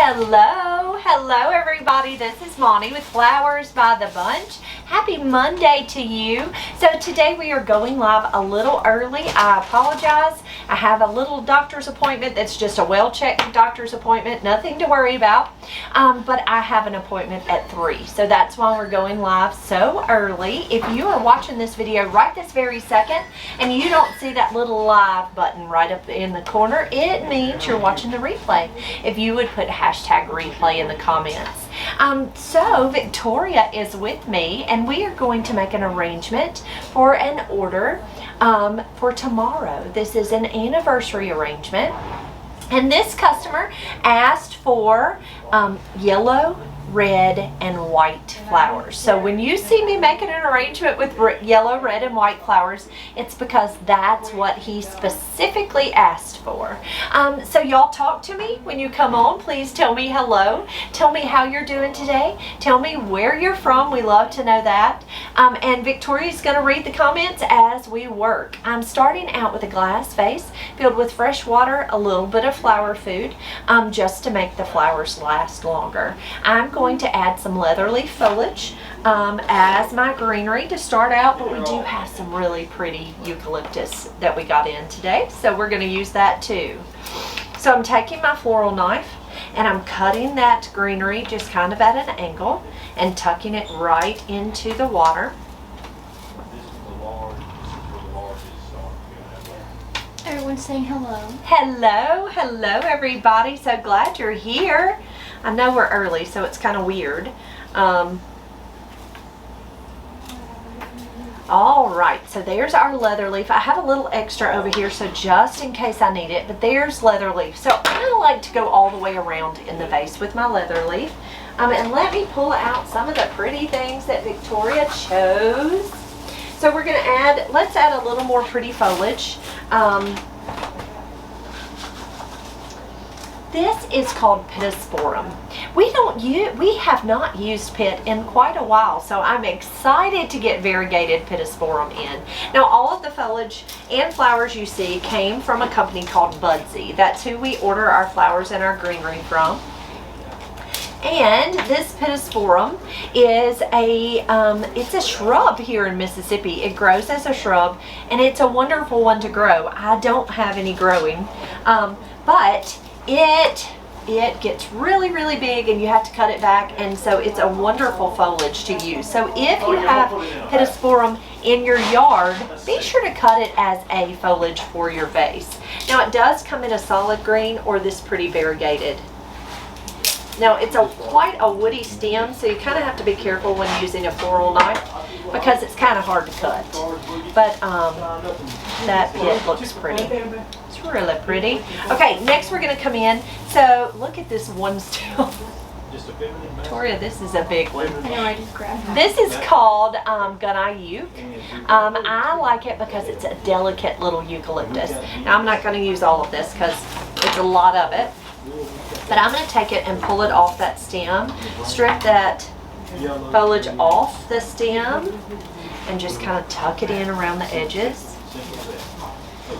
Hello everybody, this is Monty with Flowers by the Bunch. Happy Monday to you. So today we are going live a little early. I apologize. I have a little doctor's appointment that's just a well-checked doctor's appointment, nothing to worry about. But I have an appointment at 3, so that's why we're going live so early. If you are watching this video right this very second and you don't see that little live button right up in the corner, it means you're watching the replay. If you would put hashtag replay in the comments. So Victoria is with me and we are going to make an arrangement for an order for tomorrow. This is an anniversary arrangement, and this customer asked for yellow, red, and white flowers. So when you see me making an arrangement with yellow, red, and white flowers, it's because that's what he specifically asked for. So y'all talk to me when you come on. Please tell me hello. Tell me how you're doing today. Tell me where you're from. We love to know that. And Victoria's going to read the comments as we work. I'm starting out with a glass vase filled with fresh water, a little bit of flower food, just to make the flowers last longer. I'm going to add some leather leaf foliage as my greenery to start out, but we do have some really pretty eucalyptus that we got in today, so we're going to use that too. So I'm taking my floral knife and I'm cutting that greenery just kind of at an angle and tucking it right into the water. Everyone's saying hello. Hello everybody, so glad you're here. I know we're early, so it's kind of weird. All right, so there's our leather leaf. I have a little extra over here, so just in case I need it, but there's leather leaf. So I like to go all the way around in the vase with my leather leaf. And let me pull out some of the pretty things that Victoria chose. So we're gonna let's add a little more pretty foliage. This is called Pittosporum. We have not used pit in quite a while, so I'm excited to get variegated Pittosporum in. Now, all of the foliage and flowers you see came from a company called Budsy. That's who we order our flowers and our greenery from. And this Pittosporum is it's a shrub here in Mississippi. It grows as a shrub, and it's a wonderful one to grow. I don't have any growing, but it gets really big and you have to cut it back, and so it's a wonderful foliage to use. So if you have Pittosporum in your yard, be sure to cut it as a foliage for your vase. Now it does come in a solid green or this pretty variegated. Now it's quite a woody stem, so you kind of have to be careful when using a floral knife because it's kind of hard to cut. But that pit looks pretty. It's really pretty. Okay, next we're going to come in. So look at this one still. Victoria, this is a big one. I know, I just grabbed it. This is called Gunayuk. I like it because it's a delicate little eucalyptus. Now I'm not going to use all of this because it's a lot of it. But I'm going to take it and pull it off that stem, strip that foliage off the stem, and just kind of tuck it in around the edges.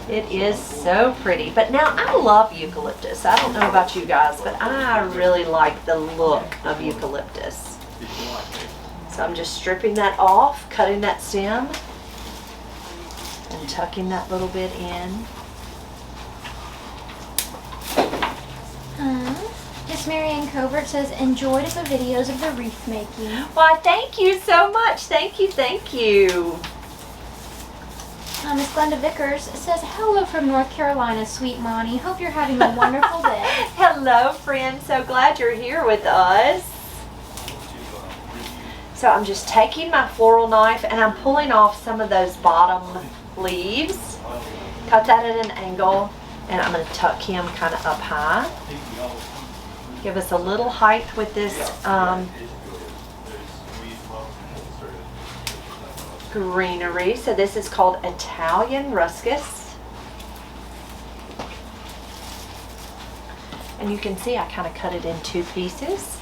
It is so pretty. But now I love eucalyptus. I don't know about you guys, but I really like the look of eucalyptus. So I'm just stripping that off, cutting that stem, and tucking that little bit in. Miss Marianne Covert says, enjoyed the videos of the wreath making. Why, thank you so much. Thank you. Miss Glenda Vickers says, hello from North Carolina, sweet Monty. Hope you're having a wonderful day. Hello, friend. So glad you're here with us. So I'm just taking my floral knife and I'm pulling off some of those bottom leaves. Cut that at an angle, and I'm going to tuck him kind of up high. Give us a little height with this greenery. So this is called Italian ruscus. And you can see I kind of cut it in 2 pieces.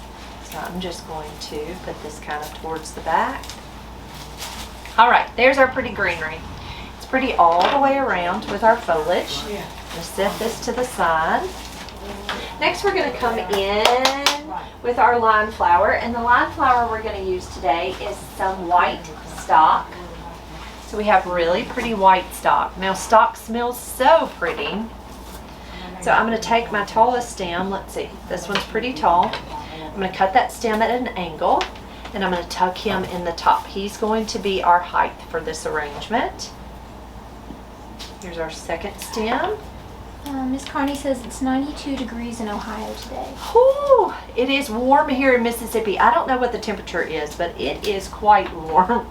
So I'm just going to put this kind of towards the back. All right, there's our pretty greenery. It's pretty all the way around with our foliage. I'm going to set this to the side. Next we're going to come in with our line flower, and the line flower we're going to use today is some white stock. So we have really pretty white stock. Now stock smells so pretty. So I'm going to take my tallest stem. Let's see, this one's pretty tall. I'm going to cut that stem at an angle, and I'm going to tuck him in the top. He's going to be our height for this arrangement. Here's our second stem. Miss Connie says it's 92 degrees in Ohio today. Whew, it is warm here in Mississippi. I don't know what the temperature is, but it is quite warm.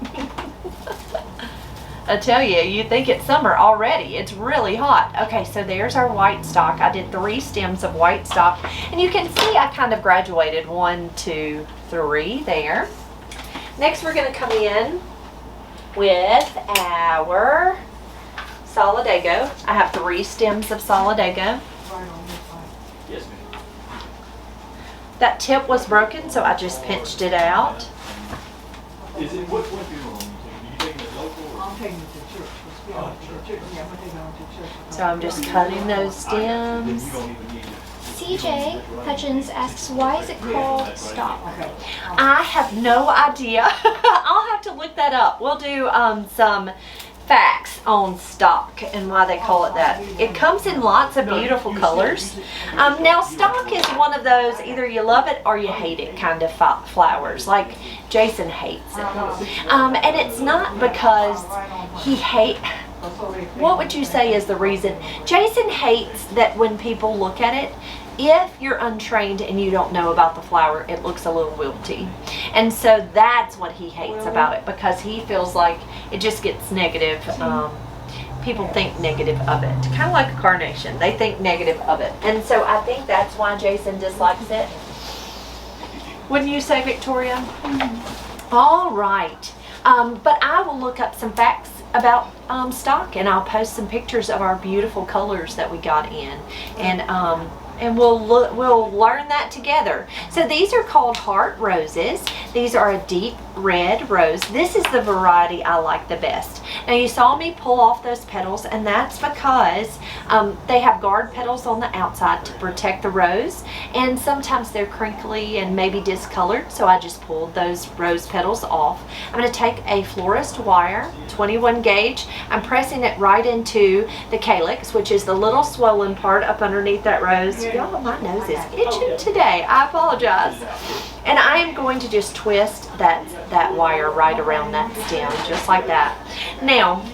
I tell you, you think it's summer already. It's really hot. Okay, so there's our white stock. I did 3 stems of white stock, and you can see I kind of graduated 1, 2, 3 there. Next we're going to come in with our solidago. I have 3 stems of solidago. Yes, ma'am. That tip was broken, so I just pinched it out. Is it what funeral home you taking? You taking it local or? I'm taking it to church. Oh, church. Yeah, we're taking it to church. So I'm just cutting those Then stems. you don't even need it. CJ Hutchins asks, why is it called stock? Okay. I have no idea. I'll have to look that up. We'll do some facts on stock and why they call it that. It comes in lots of beautiful colors. Now stock is one of those either you love it or you hate it kind of flowers. Like Jason hates it. And it's not because he hates. What would you say is the reason? Jason hates that when people look at it, if you're untrained and you don't know about the flower, it looks a little wilty. And so that's what he hates about it, because he feels like it just gets negative. People think negative of it. Kind of like a carnation. They think negative of it. And so I think that's why Jason dislikes it. Wouldn't you say, Victoria? Mm-hmm. All right. But I will look up some facts about stock, and I'll post some pictures of our beautiful colors that we got in, and we'll learn that together. So these are called heart roses. These are a deep red rose. This is the variety I like the best. Now you saw me pull off those petals, and that's because they have guard petals on the outside to protect the rose, and sometimes they're crinkly and maybe discolored, so I just pulled those rose petals off. I'm going to take a florist wire, 21 gauge. I'm pressing it right into the calyx, which is the little swollen part up underneath that rose. Y'all, my nose is itching today. I apologize. And I am going to just twist that wire right around that stem, just like that. Now,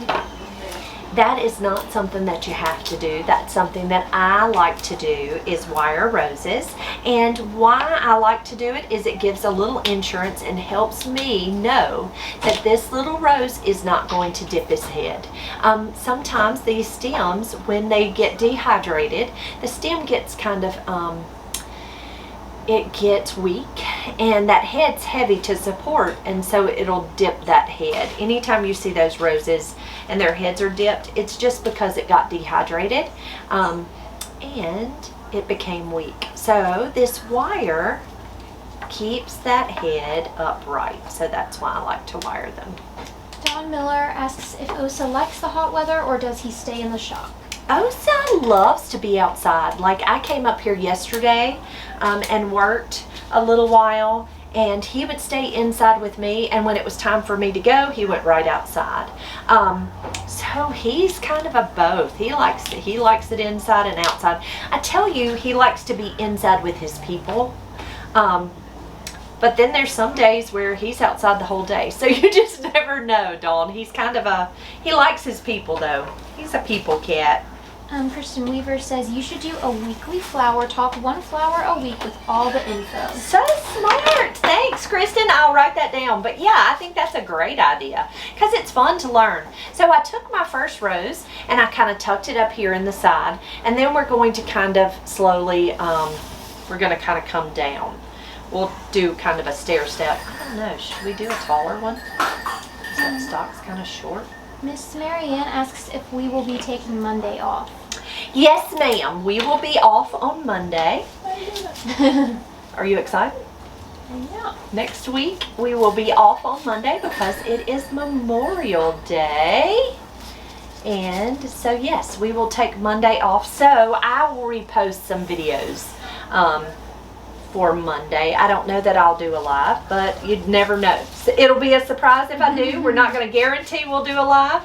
that is not something that you have to do. That's something that I like to do, is wire roses. And why I like to do it is it gives a little insurance and helps me know that this little rose is not going to dip its head. Sometimes these stems, when they get dehydrated, the stem gets kind of it gets weak, and that head's heavy to support, and so it'll dip that head. Anytime you see those roses and their heads are dipped, it's just because it got dehydrated and it became weak. So this wire keeps that head upright, so that's why I like to wire them. Don Miller asks if Osa likes the hot weather or does he stay in the shop? Osa loves to be outside. Like, I came up here yesterday and worked a little while, and he would stay inside with me, and when it was time for me to go, he went right outside. So he's kind of a both. He likes it inside and outside. I tell you, he likes to be inside with his people. But then there's some days where he's outside the whole day. So you just never know, Dawn. He's kind of he likes his people though. He's a people cat. Kristen Weaver says you should do a weekly flower talk, 1 flower a week with all the info. So smart. Thanks, Kristen. I'll write that down. But yeah, I think that's a great idea because it's fun to learn. So I took my first rose and I kind of tucked it up here in the side, and then we're going to kind of slowly, we're going to kind of come down. We'll do kind of a stair step. I don't know, should we do a taller one? Because that stock's kind of short. Miss Marianne asks if we will be taking Monday off. Yes, ma'am. We will be off on Monday. Are you excited? Yeah. Next week, we will be off on Monday because it is Memorial Day. And so, yes, we will take Monday off. So I will repost some videos for Monday. I don't know that I'll do a live, but you'd never know. So it'll be a surprise if I do. We're not going to guarantee we'll do a live,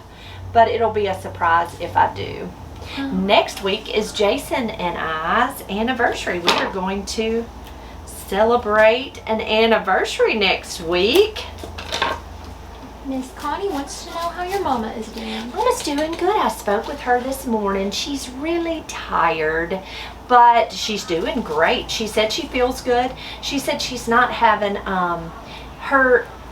but it'll be a surprise if I do. Next week is Jason and I's anniversary. We are going to celebrate an anniversary next week. Miss Connie wants to know how your mama is doing. Mama's doing good. I spoke with her this morning. She's really tired, but she's doing great. She said she feels good. She said she's not having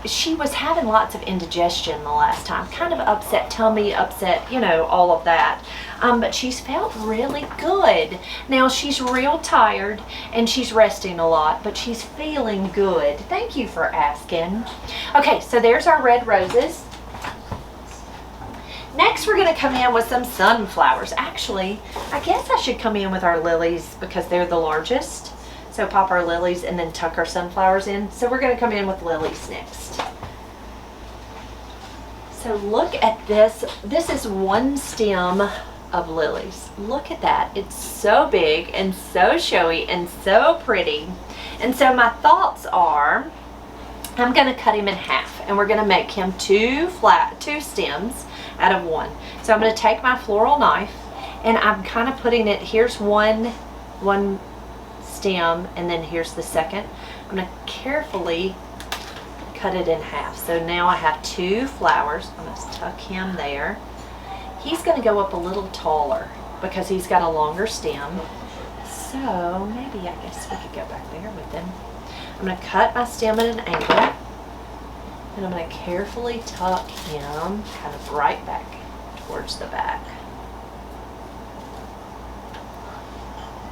she was having lots of indigestion the last time, kind of upset tummy, upset, all of that. But she's felt really good. Now she's real tired and she's resting a lot, but she's feeling good. Thank you for asking. Okay, so there's our red roses. Next, we're going to come in with some sunflowers. Actually, I guess I should come in with our lilies because they're the largest. So pop our lilies and then tuck our sunflowers in. So we're going to come in with lilies next. So look at this. This is one stem of lilies. Look at that. It's so big and so showy and so pretty. And so my thoughts are, I'm going to cut him in half and we're going to make him two stems out of one. So I'm going to take my floral knife and I'm kind of putting it, here's one stem and then here's the second. I'm going to carefully cut it in half. So now I have two flowers. I'm going to tuck him there. He's going to go up a little taller because he's got a longer stem. So maybe I guess we could go back there with him. I'm going to cut my stem at an angle and I'm going to carefully tuck him kind of right back towards the back.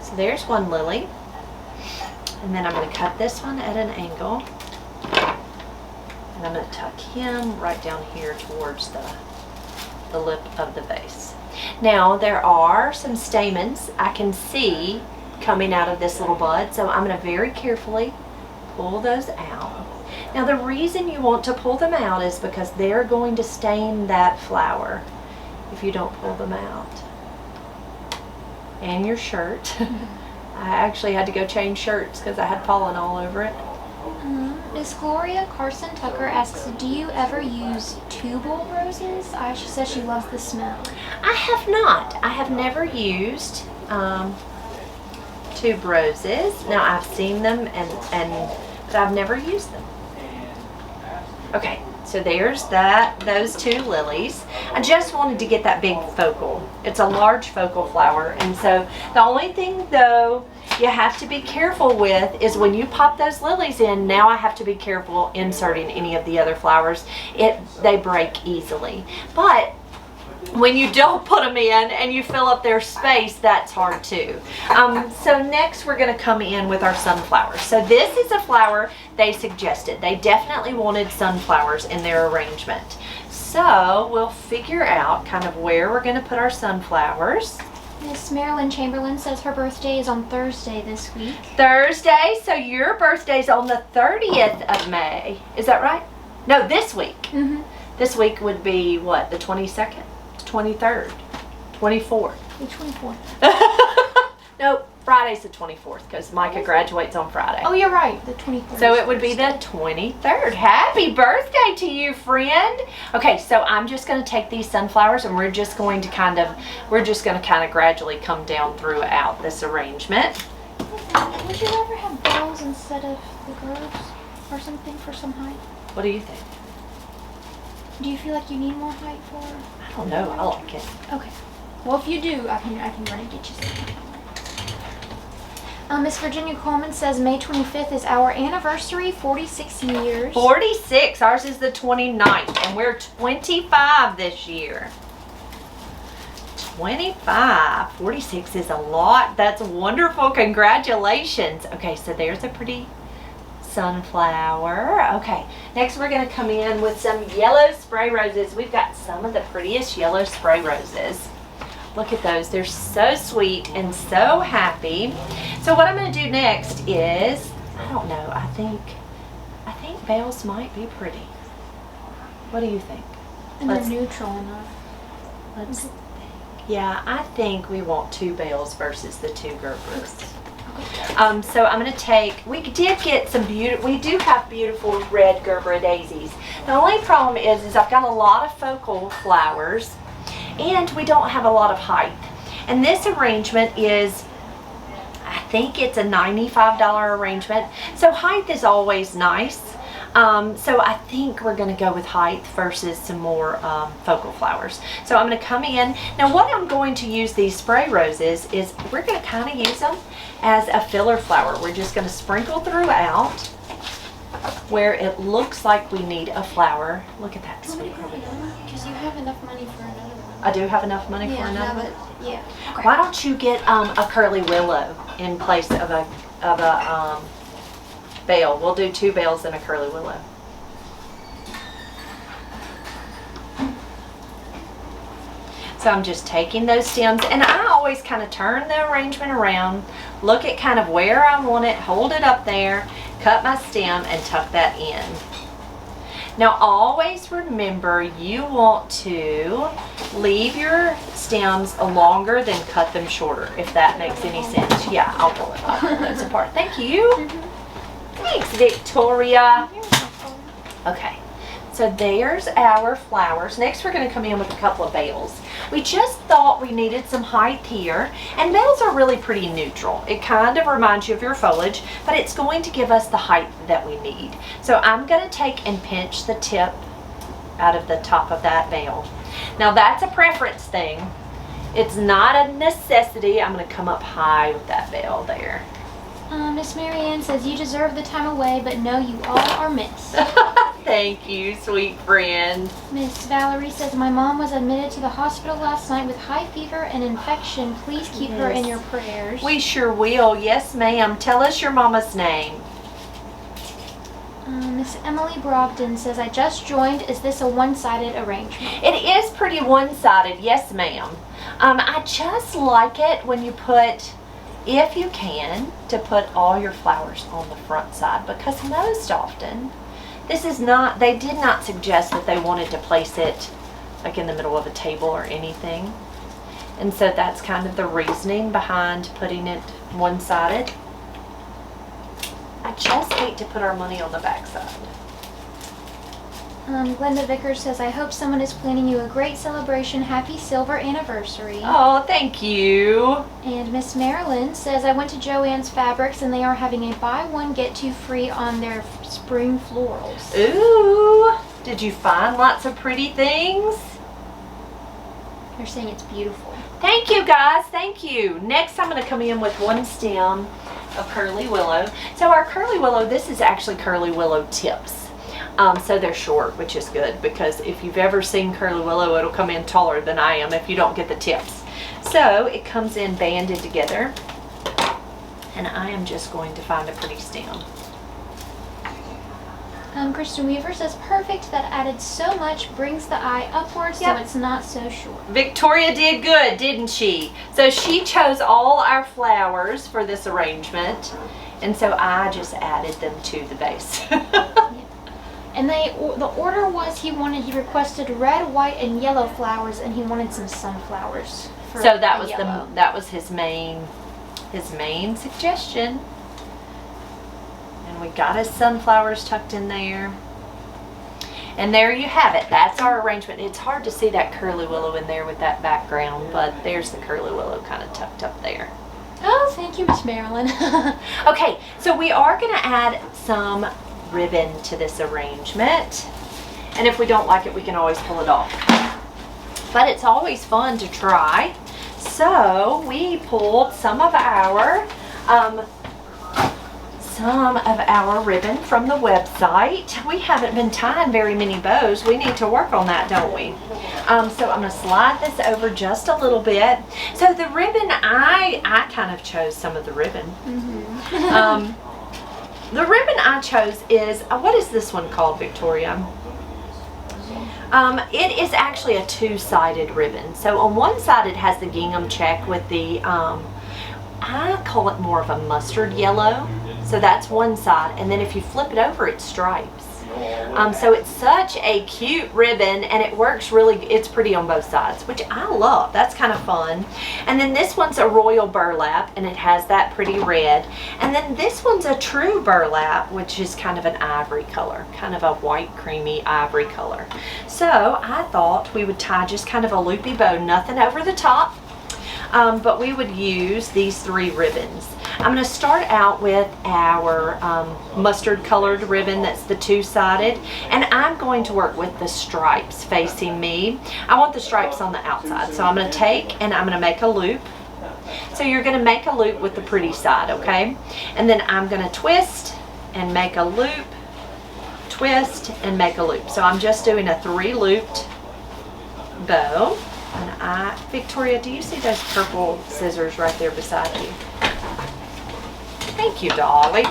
So there's one lily. And then I'm going to cut this one at an angle. And I'm going to tuck him right down here towards the lip of the vase. Now there are some stamens I can see coming out of this little bud, so I'm going to very carefully pull those out. Now the reason you want to pull them out is because they're going to stain that flower if you don't pull them out. And your shirt. I actually had to go change shirts because I had pollen all over it. Miss Gloria Carson Tucker asks, do you ever use tubal roses? She says she loves the smell. I have not. I have never used tube roses. Now I've seen them but I've never used them. Okay, so there's those two lilies. I just wanted to get that big focal. It's a large focal flower, and so the only thing though you have to be careful with is when you pop those lilies in, now I have to be careful inserting any of the other flowers. They break easily. But when you don't put them in and you fill up their space, that's hard too. So next we're going to come in with our sunflowers. So this is a flower they suggested. They definitely wanted sunflowers in their arrangement. So we'll figure out kind of where we're going to put our sunflowers. Miss Marilyn Chamberlain says her birthday is on Thursday this week. Thursday? So your birthday's on the 30th of May. Is that right? No, this week. Mm-hmm. This week would be what, the 22nd? 23rd? 24th? The 24th. Nope, Friday's the 24th because Micah graduates on Friday. Oh, you're right. The 23rd. So it would be the 23rd. Happy birthday to you, friend. Okay, so I'm just going to take these sunflowers and we're just going to kind of gradually come down throughout this arrangement. Would you rather have bells instead of the groves or something for some height? What do you think? Do you feel like you need more height for? I don't know. I like it. Okay. Well, if you do, I can run and get you some. Miss Virginia Coleman says May 25th is our anniversary, 46 years. 46. Ours is the 29th, and we're 25 this year. 25. 46 is a lot. That's wonderful. Congratulations. Okay, so there's a pretty sunflower. Okay, next we're going to come in with some yellow spray roses. We've got some of the prettiest yellow spray roses. Look at those. They're so sweet and so happy. So what I'm going to do next is, I don't know, I think bales might be pretty. What do you think? And they're neutral enough. Let's think. Yeah, I think we want two bales versus the two Gerbers. So I'm going to take, we did get some we do have beautiful red Gerber daisies. The only problem is I've got a lot of focal flowers and we don't have a lot of height. And this arrangement is, I think it's a $95 arrangement. So height is always nice. So I think we're going to go with height versus some more focal flowers. So I'm going to come in. Now what I'm going to use these spray roses is we're going to kind of use them as a filler flower. We're just going to sprinkle throughout where it looks like we need a flower. Look at that sweet rose. Because you have enough money for another one. I do have enough money for another one? Yeah. Okay. Why don't you get a curly willow in place of a bale? We'll do 2 bales and a curly willow. So I'm just taking those stems, and I always kind of turn the arrangement around, look at kind of where I want it, hold it up there, cut my stem, and tuck that in. Now always remember you want to leave your stems longer than cut them shorter, if that makes any sense. Yeah, I'll pull those apart. Thank you. Thanks, Victoria. Okay, so there's our flowers. Next we're going to come in with a couple of bales. We just thought we needed some height here, and bales are really pretty neutral. It kind of reminds you of your foliage, but it's going to give us the height that we need. So I'm going to take and pinch the tip out of the top of that bale. Now that's a preference thing. It's not a necessity. I'm going to come up high with that bale there. Miss Marianne says, you deserve the time away, but no, you all are missed. Thank you, sweet friend. Miss Valerie says, my mom was admitted to the hospital last night with high fever and infection. Please keep her in your prayers. We sure will. Yes, ma'am. Tell us your mama's name. Miss Emily Brogdon says, I just joined. Is this a one-sided arrangement? It is pretty one-sided. Yes, ma'am. I just like it when you put, if you can, to put all your flowers on the front side, because most often this is not, they did not suggest that they wanted to place it like in the middle of a table or anything. And so that's kind of the reasoning behind putting it one-sided. I just hate to put our money on the back side. Glenda Vickers says, I hope someone is planning you a great celebration. Happy silver anniversary. Oh, thank you. And Miss Marilyn says, I went to Joann's Fabrics and they are having a buy one get two free on their spring florals. Ooh, did you find lots of pretty things? They're saying it's beautiful. Thank you, guys. Thank you. Next, I'm going to come in with one stem of curly willow. So our curly willow, this is actually curly willow tips. So they're short, which is good, because if you've ever seen curly willow, it'll come in taller than I am if you don't get the tips. So it comes in banded together, and I am just going to find a pretty stem. Kristen Weaver says, perfect. That added so much, brings the eye upwards, so it's not so short. Victoria did good, didn't she? So she chose all our flowers for this arrangement, and so I just added them to the base. And the order was he requested red, white, and yellow flowers, and he wanted some sunflowers. So that was his main suggestion. And we got his sunflowers tucked in there. And there you have it. That's our arrangement. It's hard to see that curly willow in there with that background, but there's the curly willow kind of tucked up there. Oh, thank you, Miss Marilyn. Okay, so we are going to add some ribbon to this arrangement, and if we don't like it, we can always pull it off, but it's always fun to try. So we pulled some of our ribbon from the website. We haven't been tying very many bows. We need to work on that, don't we? So I'm going to slide this over just a little bit. So the ribbon, I kind of chose some of the ribbon. The ribbon I chose is, what is this one called, Victoria? It is actually a two-sided ribbon. So on one side it has the gingham check with the, I call it more of a mustard yellow. So that's one side. And then if you flip it over, it's stripes. So it's such a cute ribbon, and it works really, it's pretty on both sides, which I love. That's kind of fun. And then this one's a royal burlap, and it has that pretty red. And then this one's a true burlap, which is kind of an ivory color, kind of a white creamy ivory color. So I thought we would tie just kind of a loopy bow, nothing over the top. But we would use these 3 ribbons. I'm going to start out with our mustard colored ribbon that's the 2-sided, and I'm going to work with the stripes facing me. I want the stripes on the outside, so I'm going to take and I'm going to make a loop. So you're going to make a loop with the pretty side, okay? And then I'm going to twist and make a loop, twist and make a loop. So I'm just doing a 3-looped bow. And Victoria, do you see those purple scissors right there beside you? Thank you, Dolly.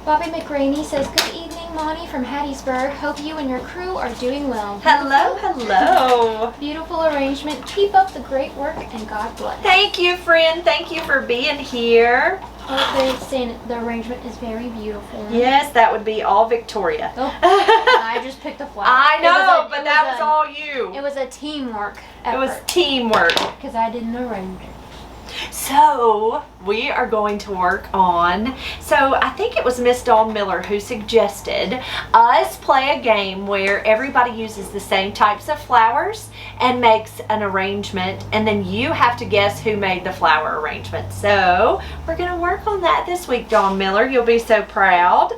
Bobby McRaney says, good evening, Monty from Hattiesburg. Hope you and your crew are doing well. Hello, hello. Beautiful arrangement. Keep up the great work and God bless. Thank you, friend. Thank you for being here. Oh, they're saying the arrangement is very beautiful. Yes, that would be all Victoria. Oh, I just picked a flower. I know, but that was all you. It was a teamwork effort. It was teamwork. Because I didn't arrange it. So we are going to work on, so I think it was Miss Dawn Miller who suggested us play a game where everybody uses the same types of flowers and makes an arrangement, and then you have to guess who made the flower arrangement. So we're going to work on that this week, Dawn Miller. You'll be so proud.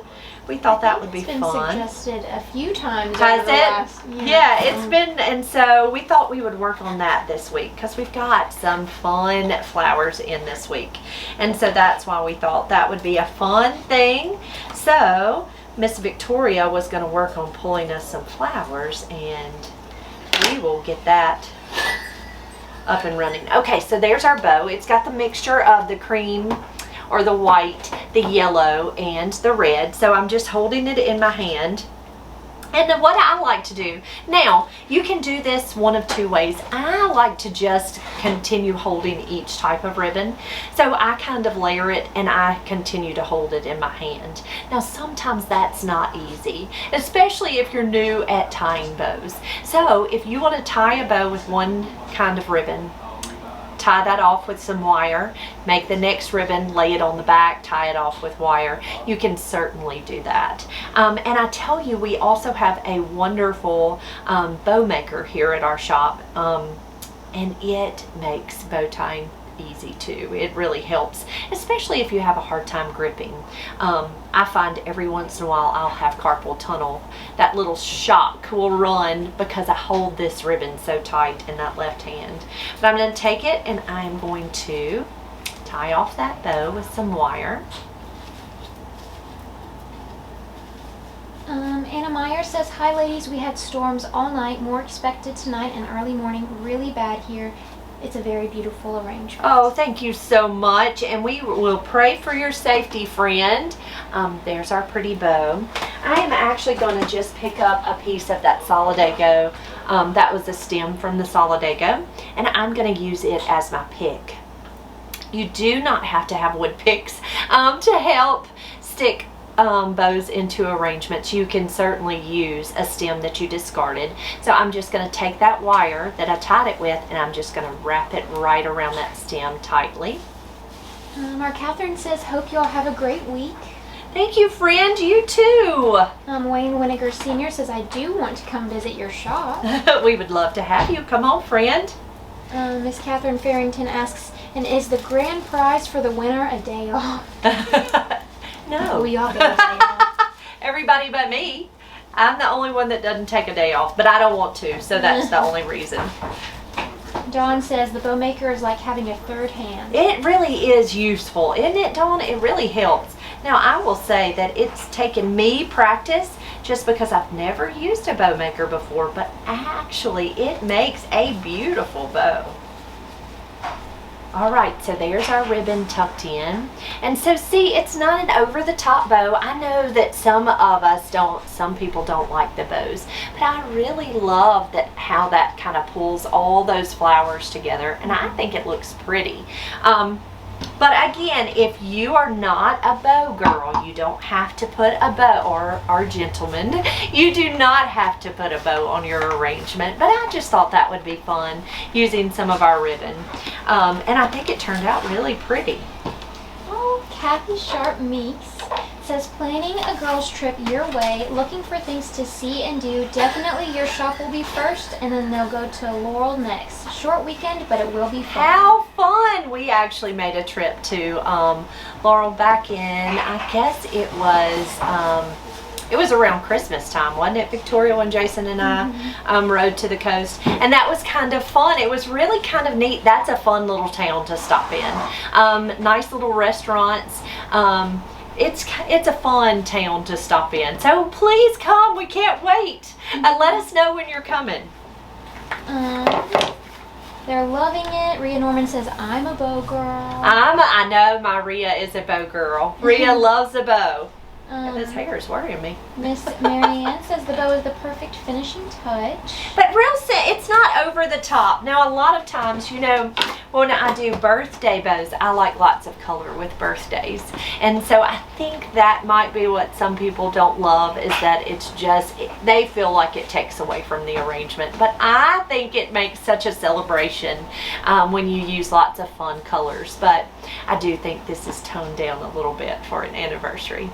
We thought that would be fun. It's been suggested a few times. Has over the last, Yeah, it's been, and so we thought we would work on that this week because we've got some fun flowers in this week. And so that's why we thought that would be a fun thing. So Miss Victoria was going to work on pulling us some flowers, and we will get that up and running. Okay, so there's our bow. It's got the mixture of the cream or the white, the yellow, and the red. So I'm just holding it in my hand. And then what I like to do, now you can do this one of 2 ways. I like to just continue holding each type of ribbon. So I kind of layer it and I continue to hold it in my hand. Now sometimes that's not easy, especially if you're new at tying bows. So if you want to tie a bow with one kind of ribbon, tie that off with some wire, make the next ribbon, lay it on the back, tie it off with wire. You can certainly do that. And I tell you, we also have a wonderful bow maker here at our shop, and it makes bow tying easy too. It really helps, especially if you have a hard time gripping. I find every once in a while I'll have carpal tunnel. That little shock will run because I hold this ribbon so tight in that left hand. But I'm going to take it and I'm going to tie off that bow with some wire. Anna Meyer says, hi ladies, we had storms all night, more expected tonight and early morning, really bad here. It's a very beautiful arrangement. Oh, thank you so much. And we will pray for your safety, friend. There's our pretty bow. I am actually going to just pick up a piece of that solidago. That was the stem from the solidago. And I'm going to use it as my pick. You do not have to have wood picks to help stick bows into arrangements. You can certainly use a stem that you discarded. So I'm just going to take that wire that I tied it with and I'm just going to wrap it right around that stem tightly. Our Catherine says, hope you all have a great week. Thank you, friend. You too. Wayne Winiger Sr. says, I do want to come visit your shop. We would love to have you. Come on, friend. Miss Catherine Farrington asks, and is the grand prize for the winner a day off? No. We all get a day off. Everybody but me. I'm the only one that doesn't take a day off, but I don't want to, so that's the only reason. Dawn says the bow maker is like having a third hand. It really is useful, isn't it, Dawn? It really helps. Now, I will say that it's taken me practice just because I've never used a bow maker before, but actually it makes a beautiful bow. All right, so there's our ribbon tucked in. And so see, it's not an over-the-top bow. I know that some people don't like the bows, but I really love that how that kind of pulls all those flowers together, and I think it looks pretty. But again, if you are not a bow girl, you don't have to put a bow, or our gentlemen, you do not have to put a bow on your arrangement. But I just thought that would be fun using some of our ribbon. And I think it turned out really pretty. Oh, Kathy Sharp Meeks says, planning a girls trip your way, looking for things to see and do. Definitely your shop will be first, and then they'll go to Laurel next. Short weekend, but it will be fun. How fun! We actually made a trip to Laurel back in, I guess it was around Christmas time, wasn't it? Victoria, when Jason and I rode to the coast, and that was kind of fun. It was really kind of neat. That's a fun little town to stop in. Nice little restaurants. It's a fun town to stop in. So please come. We can't wait. And let us know when you're coming. They're loving it. Rhea Norman says, I'm a bow girl. I know my Rhea is a bow girl. Rhea loves a bow. His hair is worrying me. Miss Marianne says the bow is the perfect finishing touch. But it's not over the top. Now, a lot of times, you know, when I do birthday bows, I like lots of color with birthdays. And so I think that might be what some people don't love, is that it's just, they feel like it takes away from the arrangement. But I think it makes such a celebration when you use lots of fun colors. But I do think this is toned down a little bit for an anniversary.